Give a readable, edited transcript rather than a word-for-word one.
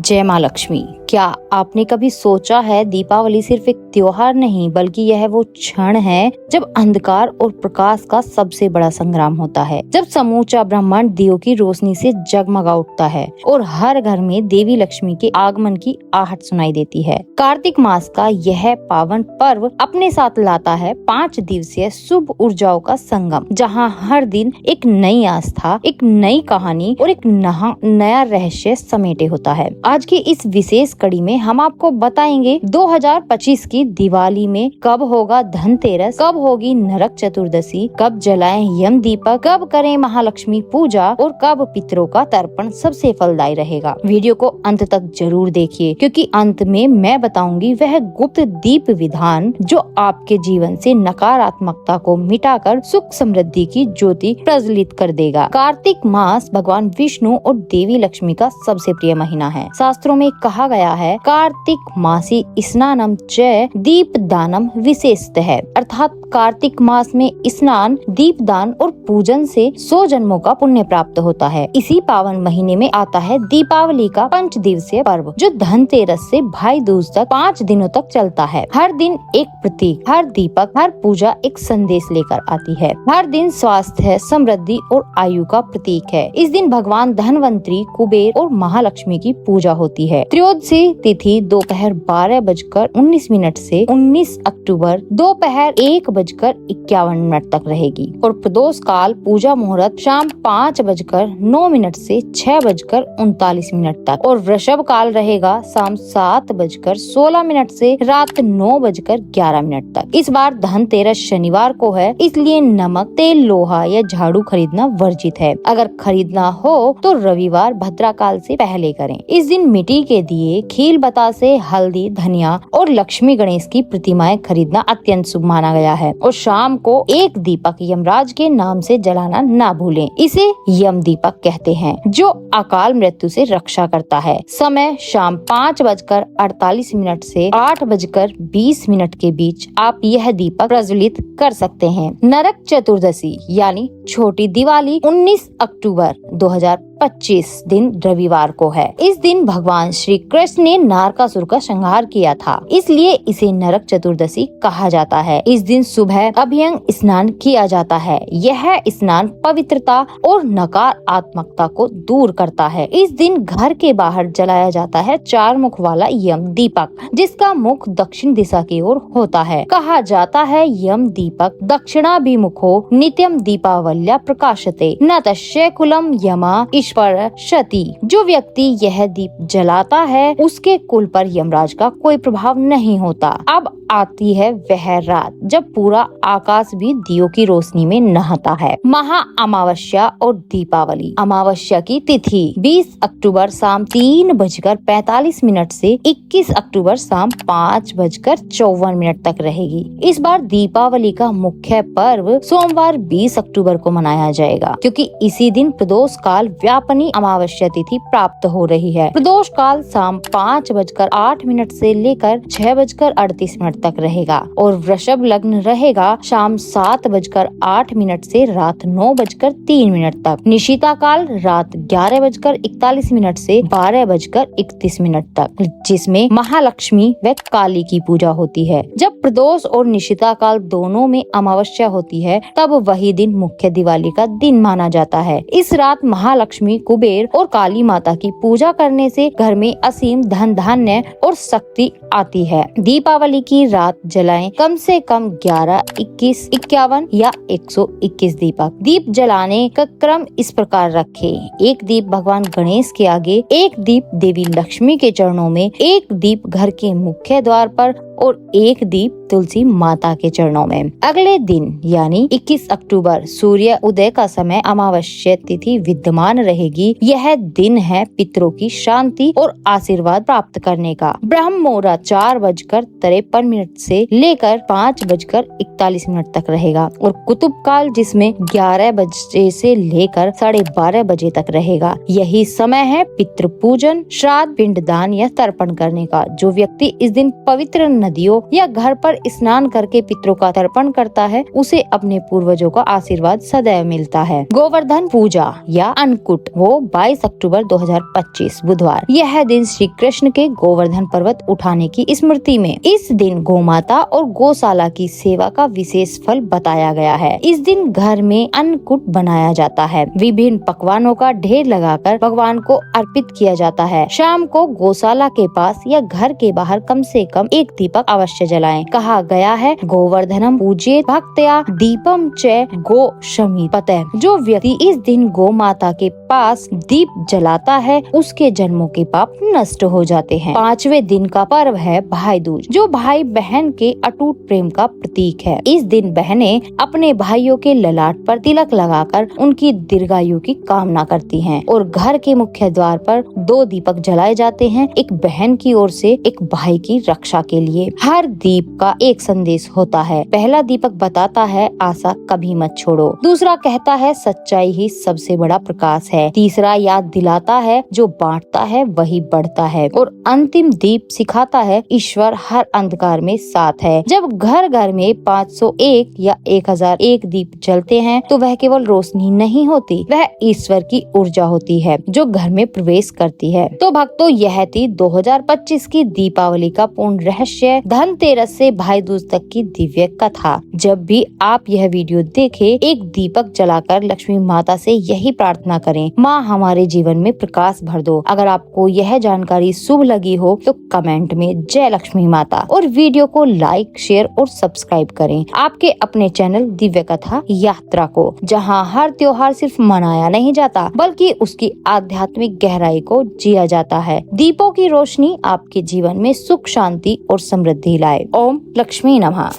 जय माँ लक्ष्मी। क्या आपने कभी सोचा है दीपावली सिर्फ एक त्योहार नहीं बल्कि यह वो क्षण है जब अंधकार और प्रकाश का सबसे बड़ा संग्राम होता है, जब समूचा ब्रह्मांड दियों की रोशनी से जगमगा उठता है और हर घर में देवी लक्ष्मी के आगमन की आहट सुनाई देती है। कार्तिक मास का यह पावन पर्व अपने साथ लाता है 5 दिवसीय शुभ ऊर्जाओं का संगम, जहाँ हर दिन एक नई आस्था, एक नई कहानी और एक नया रहस्य समेटे होता है। आज की इस विशेष कड़ी में हम आपको बताएंगे 2025 की दिवाली में कब होगा धनतेरस, कब होगी नरक चतुर्दशी, कब जलाएं यम दीपक, कब करें महालक्ष्मी पूजा और कब पितरों का तर्पण सबसे फलदायी रहेगा। वीडियो को अंत तक जरूर देखिए, क्योंकि अंत में मैं बताऊंगी वह गुप्त दीप विधान जो आपके जीवन से नकारात्मकता को मिटाकर सुख समृद्धि की ज्योति प्रज्वलित कर देगा। कार्तिक मास भगवान विष्णु और देवी लक्ष्मी का सबसे प्रिय महीना है। शास्त्रों में कहा गया है कार्तिक मासी स्नानम च दीप दानम विशेषत है, अर्थात कार्तिक मास में स्नान, दीप दान और पूजन से 100 जन्मों का पुण्य प्राप्त होता है। इसी पावन महीने में आता है दीपावली का 5 दिवसीय पर्व, जो धनतेरस से भाई दूज तक 5 दिनों तक चलता है। हर दिन एक प्रतीक, हर दीपक, हर पूजा एक संदेश लेकर आती है। हर दिन स्वास्थ्य, समृद्धि और आयु का प्रतीक है। इस दिन भगवान धनवंतरी, कुबेर और महालक्ष्मी की पूजा होती है। त्रयोदशी तिथि दोपहर 12:19 से 19 अक्टूबर दोपहर 1:51 तक रहेगी और प्रदोष काल पूजा मुहूर्त शाम 5:09 से 6:39 तक और वृषभ काल रहेगा शाम 7:16 से रात 9:11 तक। इस बार धनतेरस शनिवार को है, इसलिए नमक, तेल, लोहा या झाड़ू खरीदना वर्जित है। अगर खरीदना हो तो रविवार भद्राकाल से पहले करें। इस दिन मिट्टी के दिए, खील बतासे, हल्दी, धनिया और लक्ष्मी गणेश की प्रतिमाएं खरीदना अत्यंत शुभ माना गया है और शाम को एक दीपक यमराज के नाम से जलाना ना भूलें। इसे यम दीपक कहते हैं, जो अकाल मृत्यु से रक्षा करता है। समय शाम 5:48 से 8:20 के बीच आप यह दीपक प्रज्वलित कर सकते हैं। नरक चतुर्दशी यानी छोटी दिवाली 19 अक्टूबर 2025 दिन रविवार को है। इस दिन भगवान श्री कृष्ण ने नारकासुर का संहार किया था, इसलिए इसे नरक चतुर्दशी कहा जाता है। इस दिन सुबह अभ्यंग स्नान किया जाता है। यह स्नान पवित्रता और नकारात्मकता को दूर करता है। इस दिन घर के बाहर जलाया जाता है 4 मुख वाला यम दीपक, जिसका मुख दक्षिण दिशा की ओर होता है। कहा जाता है यम दीपक दक्षिणाभिमुखो नित्यम दीपावल्या प्रकाशते न तस्य कुलम यमा ईश्वर शति। जो व्यक्ति यह दीप जलाता है उसके कुल पर यमराज का कोई प्रभाव नहीं होता। अब आती है वह रात जब पूरा आकाश भी दियों की रोशनी में नहाता है। महा अमावस्या और दीपावली। अमावस्या की तिथि 20 अक्टूबर शाम 3:45 से 21 अक्टूबर शाम 5:54 तक रहेगी। इस बार दीपावली का मुख्य पर्व सोमवार 20 अक्टूबर को मनाया जाएगा, क्योंकि इसी दिन प्रदोष काल व्यापनी अमावस्या तिथि प्राप्त हो रही है। प्रदोष काल शाम 5:08 से लेकर 6:38 तक रहेगा और वृषभ लग्न रहेगा शाम 7:08 से रात 9:03 तक। निशिता काल रात 11:41 से 12:31 तक, जिसमें महालक्ष्मी व काली की पूजा होती है। जब प्रदोष और निशिता काल दोनों में अमावस्या होती है तब वही दिन मुख्य दिवाली का दिन माना जाता है। इस रात महालक्ष्मी, कुबेर और काली माता की पूजा करने से घर में असीम धन धान्य और शक्ति आती है। दीपावली की रात जलाएं कम से कम 11, 21, 51 या 121 दीपक। दीप जलाने का क्रम इस प्रकार रखें: एक दीप भगवान गणेश के आगे, एक दीप देवी लक्ष्मी के चरणों में, एक दीप घर के मुख्य द्वार पर और एक दीप तुलसी माता के चरणों में। अगले दिन यानी 21 अक्टूबर सूर्य उदय का समय अमावस्या तिथि विद्यमान रहेगी। यह दिन है पितरों की शांति और आशीर्वाद प्राप्त करने का। ब्रह्म मुहूर्त 4:53 से लेकर 5:41 तक रहेगा और कुतुब काल जिसमें 11 बजे से लेकर 12:30 बजे तक रहेगा। यही समय है पितृ पूजन, श्राद्ध, पिंडदान या तर्पण करने का। जो व्यक्ति इस दिन पवित्र नदियों या घर पर स्नान करके पितरों का तर्पण करता है उसे अपने पूर्वजों का आशीर्वाद सदैव मिलता है। गोवर्धन पूजा या अन्नकूट वो 22 अक्टूबर 2025 बुधवार। यह दिन श्री कृष्ण के गोवर्धन पर्वत उठाने की स्मृति में इस दिन गोमाता और गौशाला की सेवा का विशेष फल बताया गया है। इस दिन घर में अन्नकूट बनाया जाता है। विभिन्न पकवानों का ढेर लगाकर भगवान को अर्पित किया जाता है। शाम को गौशाला के पास या घर के बाहर कम से कम एक दीपक अवश्य जलाएं। कहा गया है गोवर्धनम पूज्येत भक्त्या दीपम च गो शमीपते। जो व्यक्ति इस दिन गौ माता के पास दीप जलाता है उसके जन्मों के पाप नष्ट हो जाते हैं। 5वें दिन का पर्व है भाई दूज जो भाई बहन के अटूट प्रेम का प्रतीक है। इस दिन बहनें अपने भाइयों के ललाट पर तिलक लगाकर उनकी दीर्घायु की कामना करती हैं और घर के मुख्य द्वार पर 2 दीपक जलाए जाते हैं, एक बहन की ओर से एक भाई की रक्षा के लिए। हर दीप का एक संदेश होता है। पहला दीपक बताता है आशा कभी मत छोड़ो। दूसरा कहता है सच्चाई ही सबसे बड़ा प्रकाश है। तीसरा याद दिलाता है जो बांटता है वही बढ़ता है और अंतिम दीप सिखाता है ईश्वर हर अंधकार में साथ है। जब घर घर में 501 या 1001 दीप जलते हैं तो वह केवल रोशनी नहीं होती, वह ईश्वर की ऊर्जा होती है जो घर में प्रवेश करती है। तो भक्तों यह थी 2025 की दीपावली का पूर्ण रहस्य, धनतेरस से भाई दूज तक की दिव्य कथा। जब भी आप यह वीडियो देखें एक दीपक जलाकर लक्ष्मी माता से यही प्रार्थना करें, माँ हमारे जीवन में प्रकाश भर दो। अगर आपको यह जानकारी शुभ लगी हो तो कमेंट में जय लक्ष्मी माता और वीडियो को लाइक शेयर और सब्सक्राइब करें आपके अपने चैनल दिव्य कथा यात्रा को, जहां हर त्योहार सिर्फ मनाया नहीं जाता बल्कि उसकी आध्यात्मिक गहराई को जिया जाता है। दीपों की रोशनी आपके जीवन में सुख शांति और समृद्धि लाए। ओम लक्ष्मी नमः।